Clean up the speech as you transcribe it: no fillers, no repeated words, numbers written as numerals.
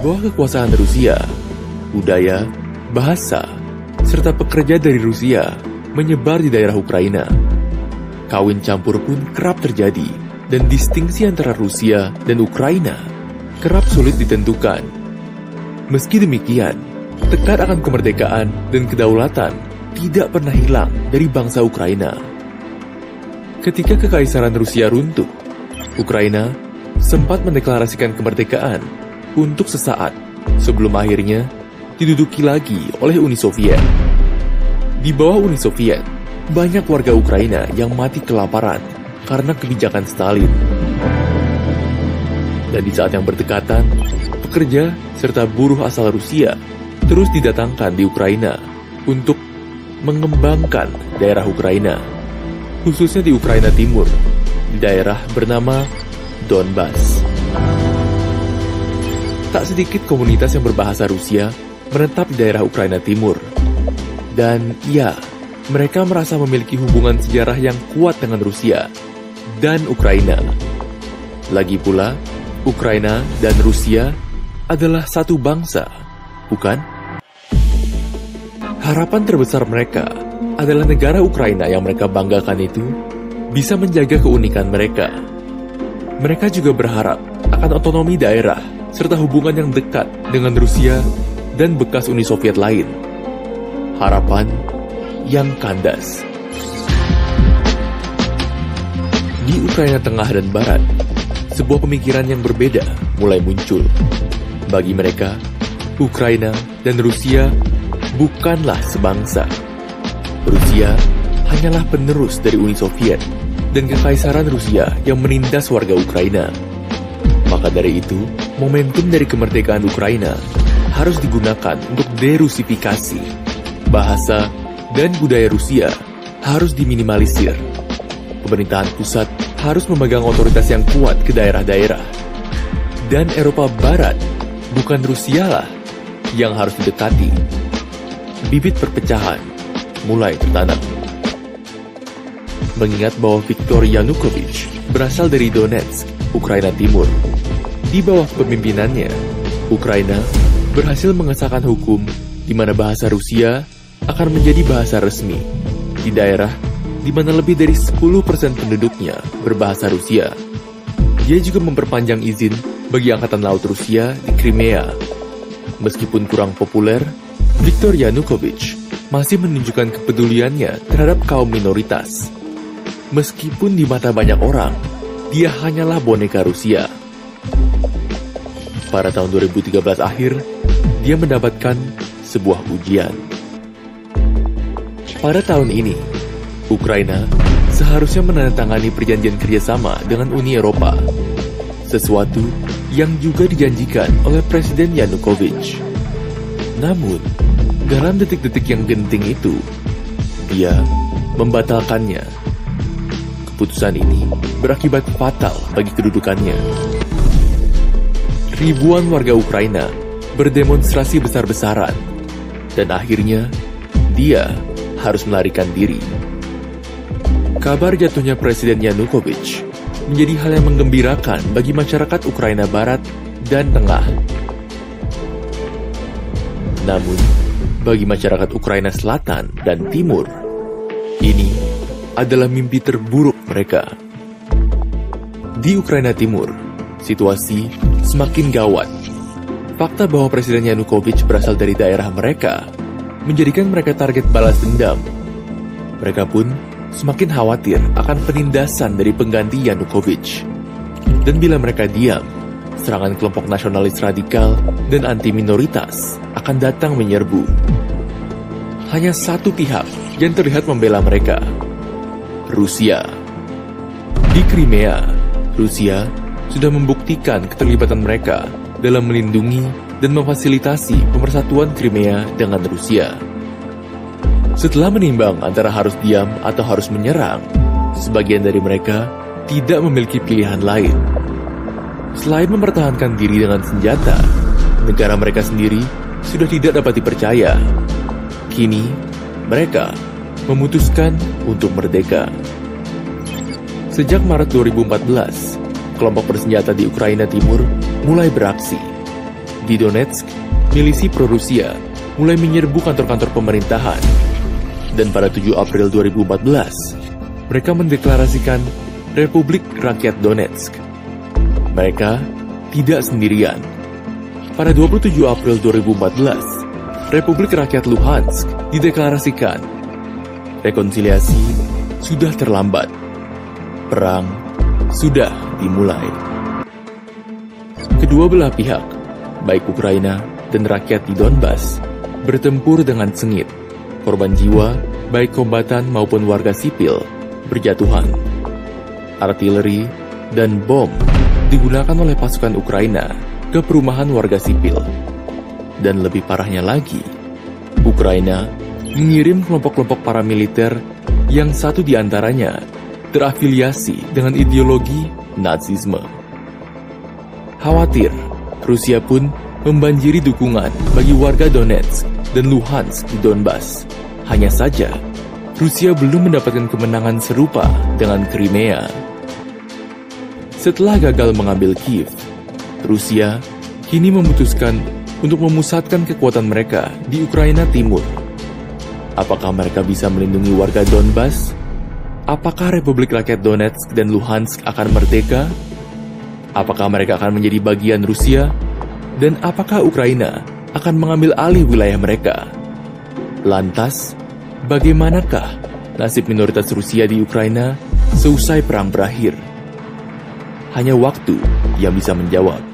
bawah kekuasaan Rusia, budaya, bahasa, serta pekerja dari Rusia menyebar di daerah Ukraina. Kawin campur pun kerap terjadi, dan distingsi antara Rusia dan Ukraina kerap sulit ditentukan. Meski demikian, tekad akan kemerdekaan dan kedaulatan tidak pernah hilang dari bangsa Ukraina. Ketika Kekaisaran Rusia runtuh, Ukraina sempat mendeklarasikan kemerdekaan untuk sesaat sebelum akhirnya diduduki lagi oleh Uni Soviet. Di bawah Uni Soviet, banyak warga Ukraina yang mati kelaparan karena kebijakan Stalin. Dan di saat yang berdekatan, pekerja serta buruh asal Rusia terus didatangkan di Ukraina untuk mengembangkan daerah Ukraina, khususnya di Ukraina Timur, di daerah bernama Donbas. Tak sedikit komunitas yang berbahasa Rusia menetap di daerah Ukraina Timur. Dan ya, mereka merasa memiliki hubungan sejarah yang kuat dengan Rusia dan Ukraina. Lagi pula, Ukraina dan Rusia adalah satu bangsa, bukan? Harapan terbesar mereka adalah negara Ukraina yang mereka banggakan itu bisa menjaga keunikan mereka. Mereka juga berharap akan otonomi daerah serta hubungan yang dekat dengan Rusia dan bekas Uni Soviet lain. Harapan yang kandas. Di Ukraina Tengah dan Barat, sebuah pemikiran yang berbeda mulai muncul. Bagi mereka, Ukraina dan Rusia bukanlah sebangsa. Rusia hanyalah penerus dari Uni Soviet dan Kekaisaran Rusia yang menindas warga Ukraina. Maka dari itu, momentum dari kemerdekaan Ukraina harus digunakan untuk derusifikasi. Bahasa dan budaya Rusia harus diminimalisir. Pemerintahan pusat harus memegang otoritas yang kuat ke daerah-daerah. Dan Eropa Barat, bukan Rusia lah yang harus didekati. Bibit perpecahan mulai tertanam. Mengingat bahwa Viktor Yanukovych berasal dari Donetsk, Ukraina Timur. Di bawah kepemimpinannya, Ukraina berhasil mengesahkan hukum di mana bahasa Rusia akan menjadi bahasa resmi di daerah di mana lebih dari 10% penduduknya berbahasa Rusia. Dia juga memperpanjang izin bagi Angkatan Laut Rusia di Crimea. Meskipun kurang populer, Viktor Yanukovych masih menunjukkan kepeduliannya terhadap kaum minoritas. Meskipun di mata banyak orang, dia hanyalah boneka Rusia. Pada tahun 2013 akhir, dia mendapatkan sebuah ujian. Pada tahun ini, Ukraina seharusnya menandatangani perjanjian kerjasama dengan Uni Eropa, sesuatu yang juga dijanjikan oleh Presiden Yanukovych. Namun, dalam detik-detik yang genting itu, dia membatalkannya. Keputusan ini berakibat fatal bagi kedudukannya. Ribuan warga Ukraina berdemonstrasi besar-besaran, dan akhirnya dia harus melarikan diri. Kabar jatuhnya Presiden Yanukovych menjadi hal yang menggembirakan bagi masyarakat Ukraina Barat dan Tengah. Namun, bagi masyarakat Ukraina Selatan dan Timur, ini adalah mimpi terburuk mereka. Di Ukraina Timur, situasi semakin gawat. Fakta bahwa Presiden Yanukovych berasal dari daerah mereka menjadikan mereka target balas dendam. Mereka pun semakin khawatir akan penindasan dari pengganti Yanukovych. Dan bila mereka diam, serangan kelompok nasionalis radikal dan anti-minoritas akan datang menyerbu. Hanya satu pihak yang terlihat membela mereka, Rusia. Di Crimea, Rusia sudah membuktikan keterlibatan mereka dalam melindungi dan memfasilitasi pemersatuan Crimea dengan Rusia. Setelah menimbang antara harus diam atau harus menyerang, sebagian dari mereka tidak memiliki pilihan lain. Selain mempertahankan diri dengan senjata, negara mereka sendiri sudah tidak dapat dipercaya. Kini, mereka memutuskan untuk merdeka. Sejak Maret 2014, kelompok bersenjata di Ukraina Timur mulai beraksi. Di Donetsk, milisi pro-Rusia mulai menyerbu kantor-kantor pemerintahan. Dan pada 7 April 2014, mereka mendeklarasikan Republik Rakyat Donetsk. Mereka tidak sendirian. Pada 27 April 2014, Republik Rakyat Luhansk dideklarasikan. Rekonsiliasi sudah terlambat. Perang sudah dimulai. Kedua belah pihak, baik Ukraina dan rakyat di Donbas, bertempur dengan sengit. Korban jiwa, baik kombatan maupun warga sipil, berjatuhan. Artileri dan bom digunakan oleh pasukan Ukraina ke perumahan warga sipil. Dan lebih parahnya lagi, Ukraina mengirim kelompok-kelompok paramiliter yang satu di antaranya terafiliasi dengan ideologi Nazisme. Khawatir, Rusia pun membanjiri dukungan bagi warga Donetsk dan Luhansk di Donbas. Hanya saja, Rusia belum mendapatkan kemenangan serupa dengan Crimea. Setelah gagal mengambil Kiev, Rusia kini memutuskan untuk memusatkan kekuatan mereka di Ukraina Timur. Apakah mereka bisa melindungi warga Donbas? Apakah Republik Rakyat Donetsk dan Luhansk akan merdeka? Apakah mereka akan menjadi bagian Rusia? Dan apakah Ukraina akan mengambil alih wilayah mereka? Lantas, bagaimanakah nasib minoritas Rusia di Ukraina seusai perang berakhir? Hanya waktu yang bisa menjawab.